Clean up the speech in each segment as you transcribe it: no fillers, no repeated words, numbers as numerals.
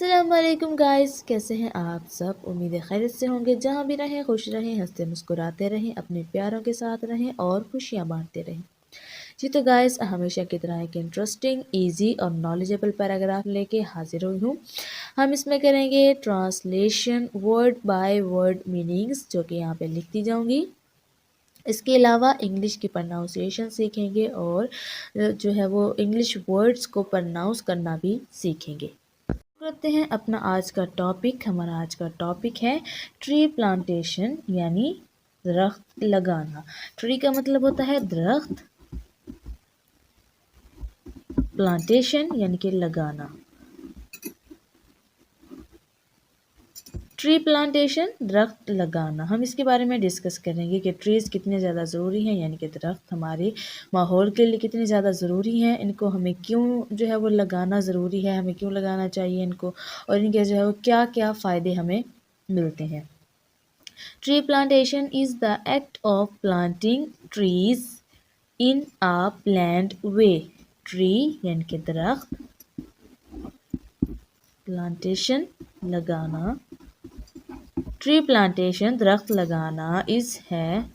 अस्सलाम वालेकुम गाइस, कैसे हैं आप सब। उम्मीद है खैरियत से होंगे। जहाँ भी रहें खुश रहें, हंसते मुस्कुराते रहें, अपने प्यारों के साथ रहें और खुशियाँ बांटते रहें। जी तो गाइस, हमेशा की तरह एक इंटरेस्टिंग, इजी और नॉलेजेबल पैराग्राफ लेके हाजिर हुई हूँ। हम इसमें करेंगे translation, word by word meanings, जो कि यहाँ पे लिखती जाऊँगी। इसके अलावा इंग्लिश की प्रोनाउंसिएशन सीखेंगे और जो है वो इंग्लिश वर्ड्स को प्रोनाउंस करना भी सीखेंगे। करते हैं अपना आज का टॉपिक। हमारा आज का टॉपिक है ट्री प्लांटेशन, यानी दरख्त लगाना। ट्री का मतलब होता है दरख्त, प्लांटेशन यानी कि लगाना। ट्री प्लांटेशन, दरख्त लगाना। हम इसके बारे में डिस्कस करेंगे कि ट्रीज़ कितने ज़्यादा ज़रूरी हैं, यानी कि दरख्त हमारे माहौल के लिए कितने ज़्यादा ज़रूरी हैं। इनको हमें क्यों जो है वो लगाना ज़रूरी है, हमें क्यों लगाना चाहिए इनको, और इनके जो है वो क्या क्या फ़ायदे हमें मिलते हैं। Tree plantation is the act of planting trees in a planned way. Tree यानी कि दरख्त, प्लांटेशन लगाना, ट्री प्लांटेशन दरख्त लगाना इस है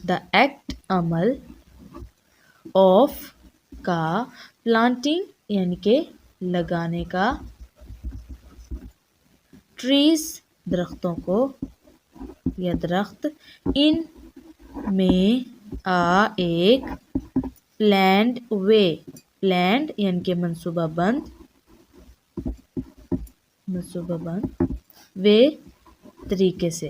द एक्ट अमल ऑफ का, प्लांटिंग यानी के लगाने का, ट्रीज दरख्तों को या दरख्त, इन में आ एक, प्लैंड वे, प्लैंड यानी के मनसूबाबंद, वे तरीके से।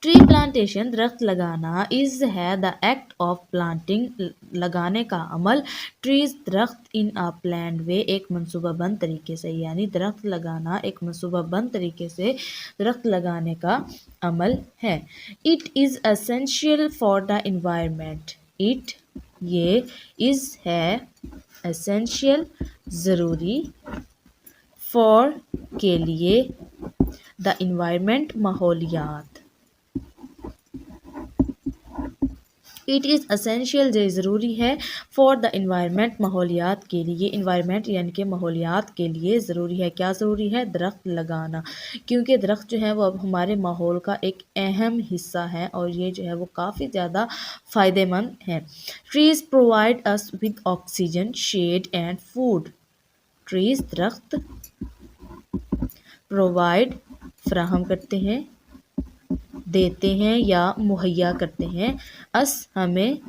ट्री प्लांटेशन दरख्त लगाना इज है द एक्ट ऑफ प्लांटिंग, लगाने का अमल, ट्रीज दरख्त, इन अ प्लान्ड वे एक मनसूबाबंद तरीके से, यानी दरख्त लगाना एक मनसूबाबंद तरीके से दरख्त लगाने का अमल है। It is essential for the environment. It ये इज़ है एसेंशियल ज़रूरी, फॉर के लिए, द इन्वायरमेंट माहौलियात। इट इज़ असेंशियल ज़रूरी है, फॉर द इन्वायरमेंट माहौलियात के लिए। इन्वायरमेंट यानी कि माहौलियात के लिए ज़रूरी है। क्या ज़रूरी है? दरख्त लगाना, क्योंकि दरख्त जो है वो अब हमारे माहौल का एक अहम हिस्सा है और ये जो है वो काफ़ी ज़्यादा फ़ायदेमंद है। Trees provide us with oxygen, shade and food. Trees दरख्त प्रोवाइड फराहम करते हैं, देते हैं या मुहैया करते हैं, अस हमें,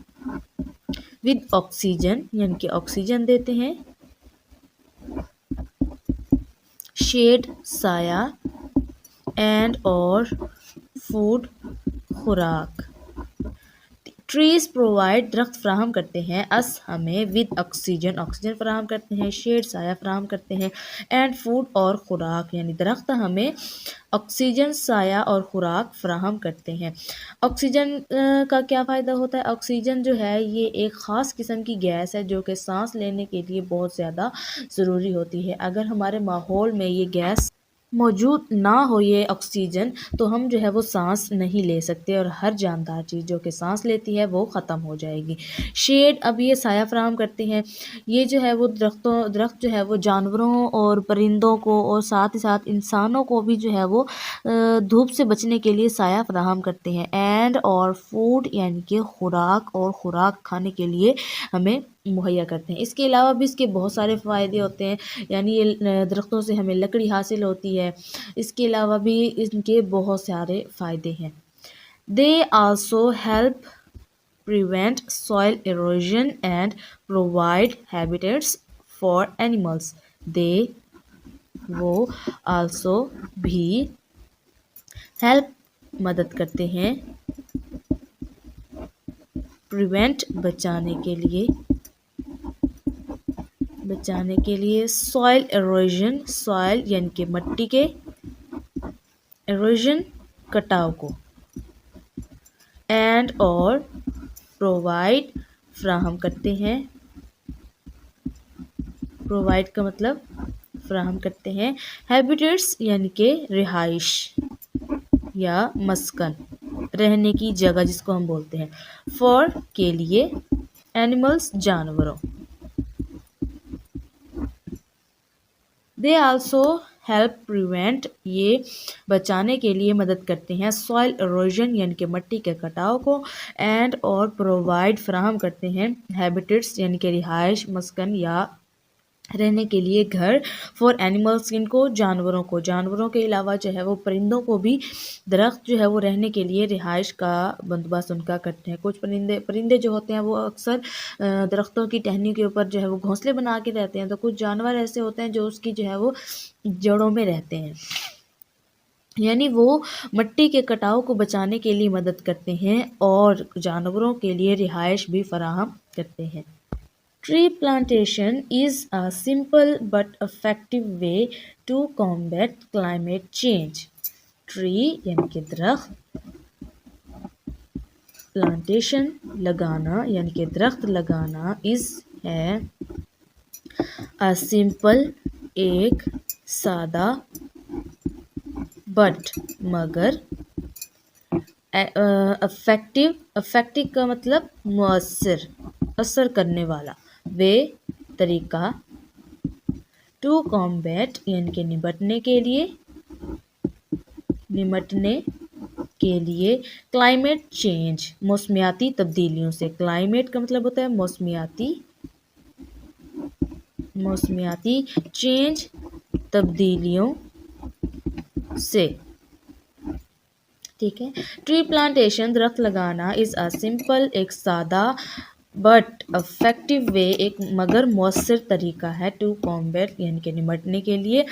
विद ऑक्सीजन यानी कि ऑक्सीजन देते हैं, शेड साया, एंड और फूड खुराक। ट्रीज़ प्रोवाइड दरख्त फराहम करते हैं, अस हमें, विद ऑक्सीजन ऑक्सीजन फराहम करते हैं, शेड साया फराहम करते हैं, एंड फूड और खुराक यानी दरख्त हमें ऑक्सीजन, साया और खुराक फराहम करते हैं। ऑक्सीजन का क्या फ़ायदा होता है? ऑक्सीजन जो है ये एक ख़ास किस्म की गैस है जो कि सांस लेने के लिए बहुत ज़्यादा ज़रूरी होती है। अगर हमारे माहौल में ये गैस मौजूद ना हो, ये ऑक्सीजन, तो हम जो है वो सांस नहीं ले सकते और हर जानदार चीज़ जो कि सांस लेती है वो ख़त्म हो जाएगी। शेड, अब ये साया फराहम करते हैं। ये जो है वो दरख्त जो है वो जानवरों और परिंदों को और साथ ही साथ इंसानों को भी जो है वो धूप से बचने के लिए साया फराहम करते हैं। एंड और फूड यानी कि खुराक, और खुराक खाने के लिए हमें मुहैया करते हैं। इसके अलावा भी इसके बहुत सारे फ़ायदे होते हैं, यानी ये दरख्तों से हमें लकड़ी हासिल होती है। इसके अलावा भी इनके बहुत सारे फ़ायदे हैं। They also help prevent soil erosion and provide habitats for animals. They वो, आल्सो भी, हेल्प मदद करते हैं, प्रिवेंट बचाने के लिए, सॉइल एरोजन, सॉइल यानी कि मिट्टी के, एरोजन कटाव को, एंड और प्रोवाइड फराहम करते हैं, प्रोवाइड का मतलब फराहम करते हैं, हैबिटेट्स यानी कि रिहाइश या मस्कन, रहने की जगह जिसको हम बोलते हैं, फॉर के लिए, एनिमल्स जानवरों। دے آلسو ہیلپ پریونٹ، یہ بچانے کے لیے مدد کرتے ہیں سوائل اروژن یعنی کہ مٹی کے کٹاؤ کو، اینڈ اور پرووائڈ فراہم کرتے ہیں ہیبیٹٹس یعنی کہ رہائش، مسکن یا رہنے کے لیے گھر، فار اینیملس ان کو جانوروں کے علاوہ جو ہے وہ پرندوں کو بھی درخت جو ہے وہ رہنے کے لیے رہائش کا بندوبست ان کا کرتے ہیں. کچھ پرندے جو ہوتے ہیں وہ اکثر درختوں کی ٹہنیوں کے اوپر جو ہے وہ گھونسلے بنا کے رہتے ہیں، تو کچھ جانور ایسے ہوتے ہیں جو اس کی جو ہے وہ جڑوں میں رہتے ہیں، یعنی وہ مٹی کے کٹاؤ کو بچانے کے لیے مدد کرتے ہیں اور جانوروں کے لیے رہائش بھی فراہم کرتے ہیں. Tree plantation is a simple but effective way to combat climate change. Tree یعنی کہ درخت، plantation لگانا یعنی کہ درخت لگانا is ہے a simple ایک سادہ but مگر effective کا مطلب مؤثر، اثر کرنے والا، وے طریقہ، ٹو کامبیٹ یعنی کہ نمٹنے کے لیے کلائمیٹ چینج موسمیاتی تبدیلیوں سے. کلائمیٹ کا مطلب ہوتا ہے موسمیاتی چینج تبدیلیوں سے. ٹھیک ہے. ٹری پلانٹیشن درخت لگانا از اے سمپل ایک سادہ بٹ افیکٹو وے ایک مگر مؤثر طریقہ ہے ٹو کامبیٹ یعنی کہ نمٹنے کے لیے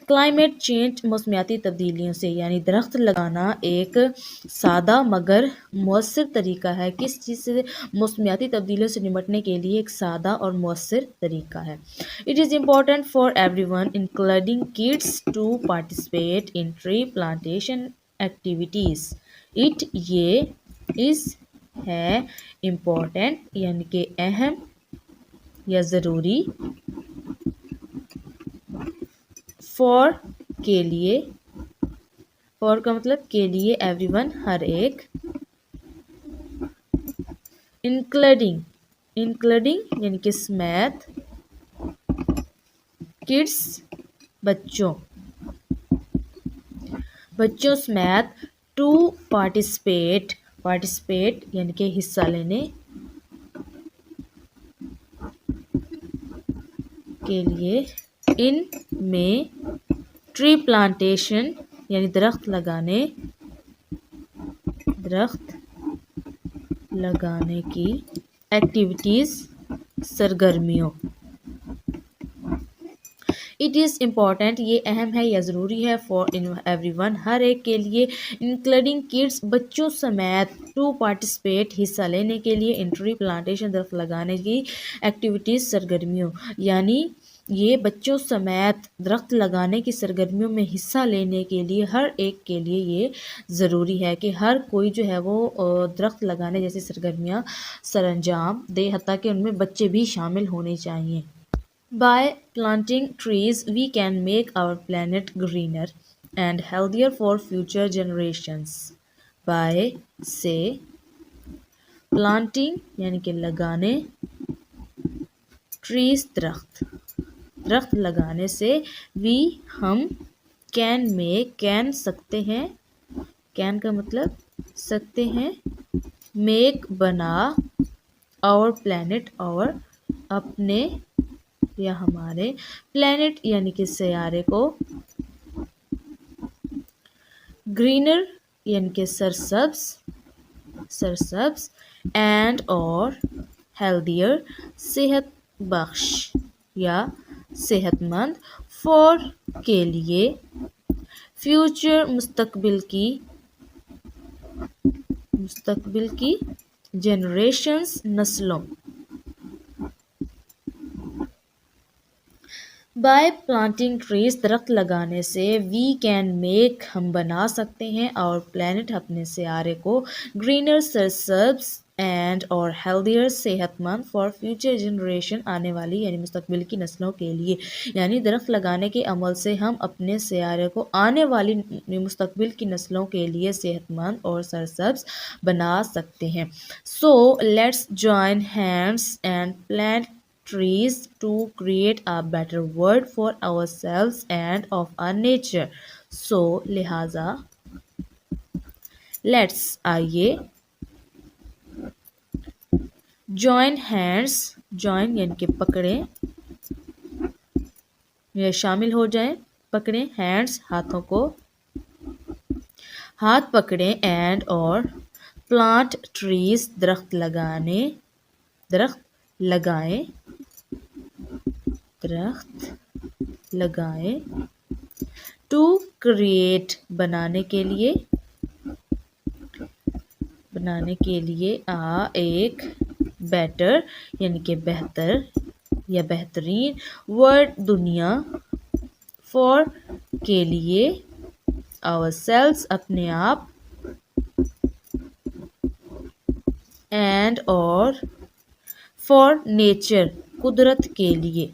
کلائمیٹ چینج موسمیاتی تبدیلیوں سے. یعنی درخت لگانا ایک سادہ مگر مؤثر طریقہ ہے کس چیز سے؟ موسمیاتی تبدیلیوں سے نمٹنے کے لیے ایک سادہ اور مؤثر طریقہ ہے. It is important for everyone including kids to participate in tree plantation activities. It یہ از ہے امپورٹنٹ یعنی کہ اہم یا ضروری، فار کے لیے، فار کا مطلب کے لیے، ایوری ون ہر ایک، انکلوڈنگ یعنی کہ سمیت، کڈس بچوں سمیت، ٹو پارٹیسپیٹ یعنی کہ حصہ لینے کے لیے، ان میں، ٹری پلانٹیشن یعنی درخت لگانے کی ایکٹیویٹیز سرگرمیوں. اٹ از امپورٹنٹ یہ اہم ہے یا ضروری ہے، فار ایوری ون ہر ایک کے لیے، انکلوڈنگ کڈس بچوں سمیت، ٹو پارٹیسپیٹ حصہ لینے کے لیے، ان ٹری پلانٹیشن درخت لگانے کی ایکٹیویٹیز سرگرمیوں. یعنی یہ بچوں سمیت درخت لگانے کی سرگرمیوں میں حصہ لینے کے لیے ہر ایک کے لیے یہ ضروری ہے کہ ہر کوئی جو ہے وہ درخت لگانے جیسی سرگرمیاں سر انجام دے، حتیٰ کہ ان میں بچے بھی شامل ہونے چاہئیں. By planting trees, we can make our planet greener and healthier for future generations. By سے planting یعنی کہ لگانے، trees درخت لگانے سے، we ہم، can سکتے ہیں، can کا مطلب سکتے ہیں، make بنا، our planet اور اپنے یا ہمارے، پلانٹ یعنی کہ سیارے کو، گرینر یعنی کہ سرسبز، اینڈ اور ہیلدیئر صحت بخش یا صحت مند، فار کے لیے، فیوچر مستقبل کی جنریشنز نسلوں. بائی پلانٹنگ ٹریز درخت لگانے سے، وی کین میک ہم بنا سکتے ہیں، اور پلانٹ اپنے سیارے کو، گرینر سرسبز اینڈ اور ہیلدیئر صحت مند، فار فیوچر جنریشن آنے والی یعنی مستقبل کی نسلوں کے لیے. یعنی درخت لگانے کے عمل سے ہم اپنے سیارے کو آنے والی مستقبل کی نسلوں کے لیے صحت مند اور سرسبز بنا سکتے ہیں. So let's join hands and plant trees to create a better world for ourselves and of our nature. So लिहाजा let's आइए join hands, join यानी कि पकड़ें या शामिल हो जाएं, पकड़ें hands हाथों को, हाथ पकड़ें and और plant trees दरख्त लगाने, दरख्त लगाएं, दरख्त लगाएं to create बनाने के लिए एक बेटर यानी कि बेहतर या बेहतरीन वर्ड दुनिया फॉर के लिए ourselves अपने आप and और for nature कुदरत के लिए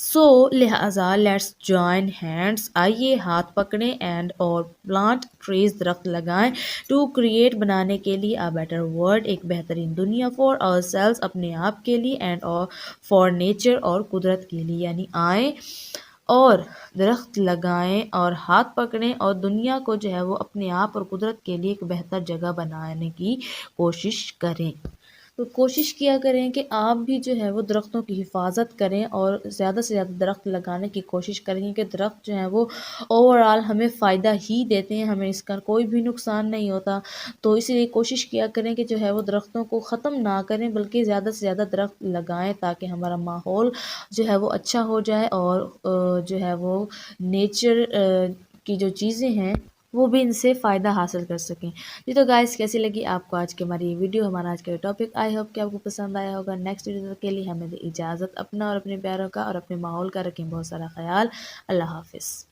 सो लिहाजा लेट्स जॉइन हैंड्स आइए हाथ पकड़ें एंड और प्लांट ट्रीज दरख्त लगाएं टू क्रिएट बनाने के लिए अ बेटर वर्ल्ड एक बेहतरीन दुनिया फॉर आवरसेल्व्स अपने आप के लिए एंड और फॉर नेचर और कुदरत के लिए यानी आएँ और दरख्त लगाएं और हाथ पकड़ें और दुनिया को जो है वो अपने आप और कुदरत के लिए एक बेहतर जगह बनाने की कोशिश करें। तो कोशिश किया करें कि आप भी जो है वो दरख्तों की हिफाजत करें और ज़्यादा से ज़्यादा दरख्त लगाने की कोशिश करें क्योंकि दरख्त जो है वो ओवरऑल हमें फ़ायदा ही देते हैं, हमें इसका कोई भी नुकसान नहीं होता। तो इसलिए कोशिश किया करें कि जो है वो दरख्तों को ख़त्म ना करें बल्कि ज़्यादा से ज़्यादा दरख्त लगाएं ताकि हमारा माहौल जो है वो अच्छा हो जाए और जो है वो नेचर की जो चीज़ें हैं वो भी इनसे फ़ायदा हासिल कर सकें। जी तो गाइस कैसी लगी आपको आज की हमारी ये वीडियो, हमारा आज का टॉपिक। आई होप कि आपको पसंद आया होगा। नेक्स्ट वीडियो के लिए हमें दे इजाज़त। अपना और अपने प्यारों का और अपने माहौल का रखें बहुत सारा ख्याल। अल्लाह हाफ़िज़।